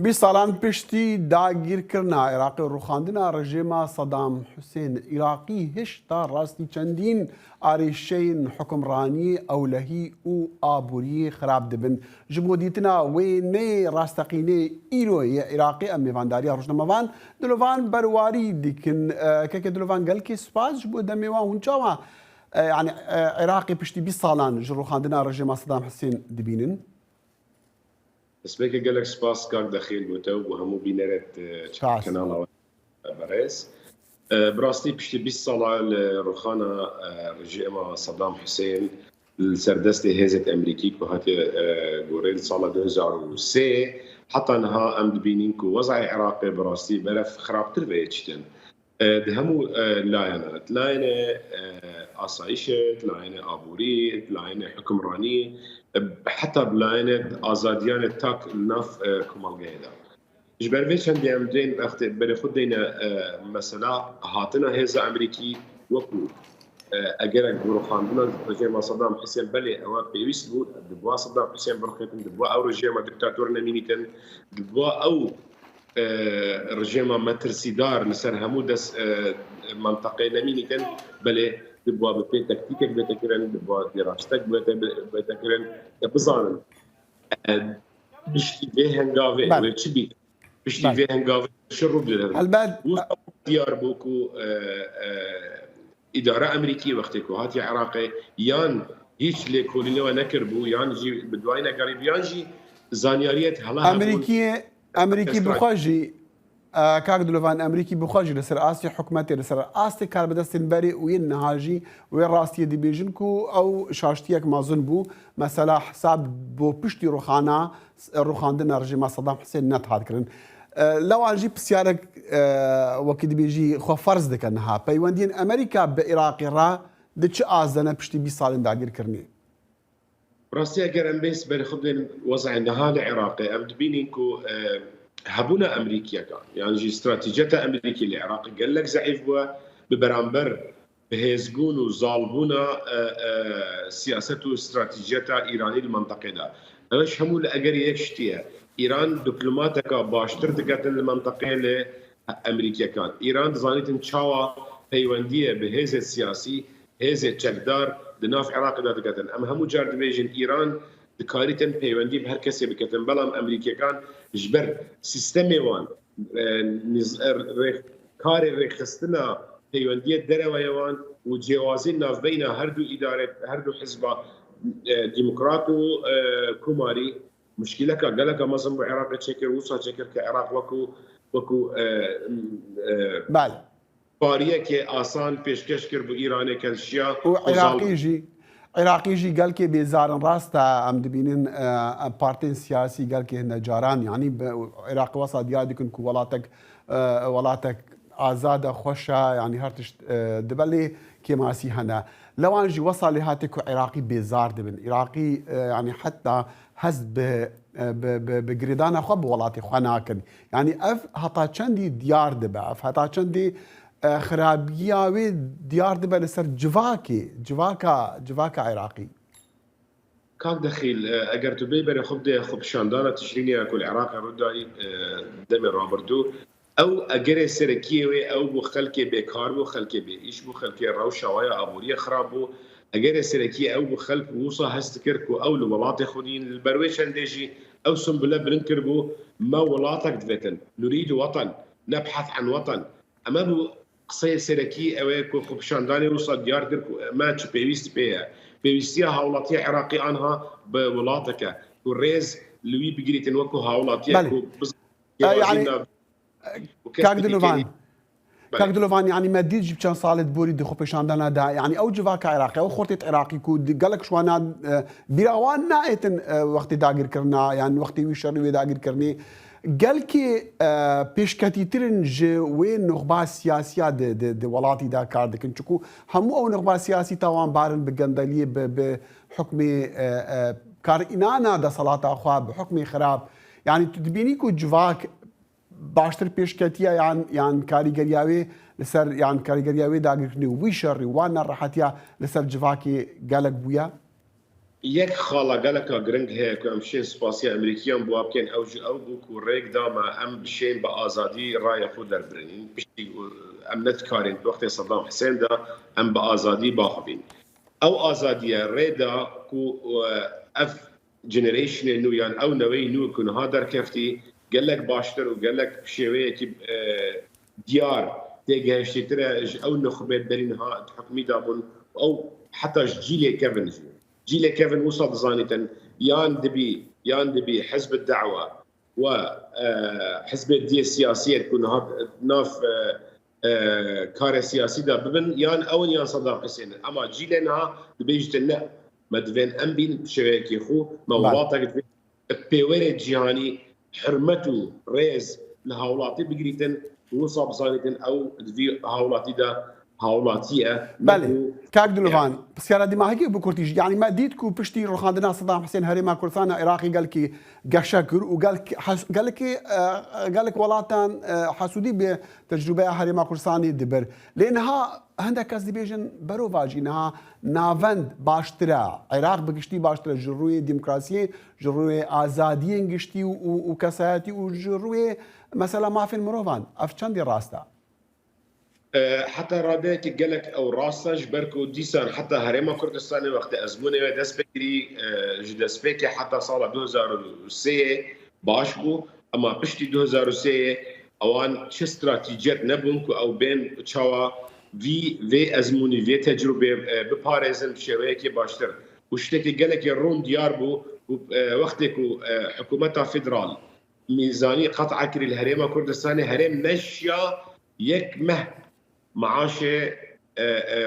بیساڵان پشتی داگیرکردنا عێراقی و ڕوخاندنا ڕژێما سەدام حوسێن عێراقی هێشتا ڕاستی چەندین ئاریشەین حکمڕانی ئەولەهی و ئابووری خراپ دەبن ji bo dîtina wênê rastexînê îroyê Iraqê em mêvandariya rojnamevan dilovan berwarî dikin keke dilovan gelkê spas ji bo demê wan hûn çawa yani Iraqê piştî 20 salan ji rûxandina rejêma Sedam Husên dibînin. سبيك قالك سباس كاك دخيل بوتو وهمو بينرت كنال بريس براستي بشتي 20 صلاة لرخانة رجيما صدام حسين السردستي هزت أمريكي كوهاتي قوريل صلاة 2003 حتى انها ام دبينينكو وضع عراقي براستي برف خراب تربيتشتن دهمو لاينات لاينة آسايشة لاينة آبوري لاينة حكمراني حتى بلاينة آزاديانة تاك الناف كمالجيدا جبر فيش عندي أمدين أخت بريخود دينا مثلا هاتنا هذا أمريكي وكو أجرك بروخاندنا رجيم صدام حسين بلي أو بيويس بود دبوا صدام حسين برخيتن دبوا أو رجيم دكتاتور نمينيتن دبوا أو رجيم مترسيدار لسر همودس منطقة نمينيتن بلي دبوا ببيت تكتيكك بتكرن دبوا دراستك بتكرن بزانن بشتي به هنگاوه وچبي بشتي به هنگاوه شرو بدل البعد ديار بوكو اداره امريكيه وقتكو هاتي عراقي يان هيك ليكولينو نكربو يان جي بدواينا قريب يان جي زانياريت هلا امريكي بخواجي كاك دلوفان امريكي بخواجي لسر اسي حكومتي لسر اسي كار بدستن بري وين نهاجي وين راستي دي بيجنكو او شاشتيك مازن بو مثلا حساب بو بشتي روخانا روخاندنا رجيم صدام حسين نت هاد كرن لو انجي بسيارك وكي دي بيجي خو فرض دكنها بيوندين امريكا بعراق را دچ ازنه بشتي 20 سال داگير كرني راستي اگر ام بيس برخدن وضع النهار العراقي ام دبينينكو هبونا امريكا كان يعني جي استراتيجية امريكي العراق قال لك ضعيف بوا ببرامبر بهزبون وظالبونا سياسته واستراتيجية ايراني المنطقه دا اش همو لاجر يشتيها ايران دبلوماتك باشتر دقت المنطقه لامريكا كان ايران زانيت تشاوا بيونديه بهذا السياسي هذا تشكدار دناف عراق دا دقت ام همو جارد بيجن ايران دكاريتن بيوندي بهر كسي بكتن بلام امريكا كان جبر سيستمي وان كاري ريخستنا بيوندي الدرويوان وجوازين ناف بين هردو اداره هردو حزب ديمقراطو كوماري مشكله قال لك مصر العراق تشكر وصا تشكر كعراق وكو بله باريه كي آسان پیشکش کرد بو ایران کشیا عراقي جي قال كي بيزارن راستا ام دبينين بارتين سياسي قال كي هن جاران يعني عراق وسط ديادكن كو ولاتك آزاده خوشة يعني هرتش دبلي كي ماسي هنا لو انجي وصل لهاتك عراقي بيزار دبن عراقي يعني حتى هز بجريدانا خب ولاتي خناكن يعني اف هتا چندي ديار دبا اف هتا چندي خرابية ديار دبا لسر جواكا عراقي كاك دخيل اگر تو بيبر خب شاندانا تشريني اكو العراق رداي دم رابردو او اگر سركيه او بو خلكي بكار بو خلكي بيش بو خلكي روشه ويا ابوريه خرابو اگر سركيه او بو خلك وصا هستكركو او لولاتي خدين البرويش انديجي او سنبله بلنكربو ما ولاتك دفتن نريد وطن نبحث عن وطن اما بو قصير سركي اويكو خب شانداني وصل ديار كركو ما تش بيويست بيها بيويستيا هاولاتي عراقي عنها بولاتك والريز لوي بيجريتن وكو هاولاتي يعني كاك دلوفان يعني ما ديج بشان صالت بوري دي خو بيشاندانا دا يعني او جواكا عراقي او خورتيت عراقي كو قالك شوانا بيراوان نايتن وقت داغير كرنا يعني وقت ويشري داغير كرني قال كي بيشكاتي ترنج وين نخبا سياسيه د ولاتي دا كاردك نشكو همو او نخبا سياسي توان بارن بغندليه بحكم كارينانا دا صلاه اخوا بحكم خراب يعني تدبينيكو جواك باشتر پیشکتیه یان کاریگریاوی لسر یان کاریگریاوی داگرنی ویشر وان راحتیا لسر جواکی گالک بویا يك خالا قالك جرنج هيك امشين سباسيا امريكيان بواب كان او بوكو ريك داما ام بشين بازادي راي خود دربرين بشي ام نتكارين وقت صدام حسين دا ام بازادي باخبين او ازاديه ريدا كو اف جنريشن انه يعني او نوي نو كون هادر كفتي قال لك باشتر وقال لك بشويه كي ديار تيجي ترى او نخبه برينها حكمي دابون او حتى جيلي كيفن جيلي كيفن وصل زانيتا يان دبي حزب الدعوه وحزب الدية السياسيه تكون ناف كار سياسي دا ببن يان اون يان صدام حسين اما جيلنا دبيجتنا مدفن امبين شويكي خو مولاطك بيوري جياني حرمته ريز لهولاتي بقريتن وصاب زانيتن او دفي هولاتي دا هولاتيه بله كاك دلوفان بسيارة دماغي بكورتيج يعني ما ديتكو بشتي روخاندنا صدام حسين هريما كردستان عراقي قال كي قشاكر وقال لك ولاتان حسودي بتجربه هريما كردستاني دبر لانها هندك كاس ديبيجن برو فاجي انها نافند باشترا عراق بقشتي باشترا جروي ديمقراطيه جروي ازاديه قشتي وكساتي وجروي مثلا ما في المروفان افشان دي راستا حتى راديك قالك او راسج بركو ديسان حتى هريما كردستاني وقت ازمونه دس بكري جدس بكي حتى صار 2003 باشبو اما بشتي 2003 اوان شي استراتيجيات نبونكو او بين تشاوا في ازموني في تجربه بباريزن بشويكي باشتر وشتكي قالك يرون ديار بو وقتك حكومتها فيدرال ميزانيه قطع كري الهريما كردستاني هريم نشيا يك مه معاشه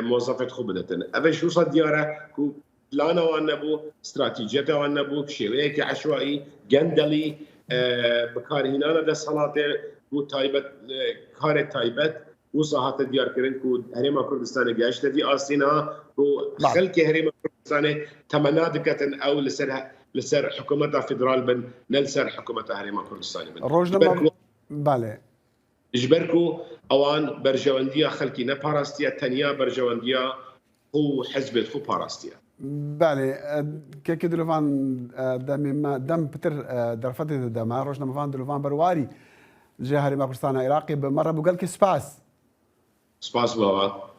موظفه خبدتن افش وصل دياره كو بلانا وانبو استراتيجيته وانبو شويكي عشوائي جندلي بكار هنا ده صلاته كو تايبت كار تايبت وصاحت ديار كرن كو هريما كردستان جاشته في اسينا كو خلك هريما كردستان تمنادكتن او لسر حكومه فيدرال بن نلسر حكومه هريما كردستان بن روجنا بله جبركو اوان برجوانديا خلكي نباراستيا تانيا برجوانديا هو حزب خو باراستيا بله كيك دلوفان دم بتر درفت دم روجنا مفان دلوفان برواري جهري ما كردستان عراقي بمره بقول لك سباس بابا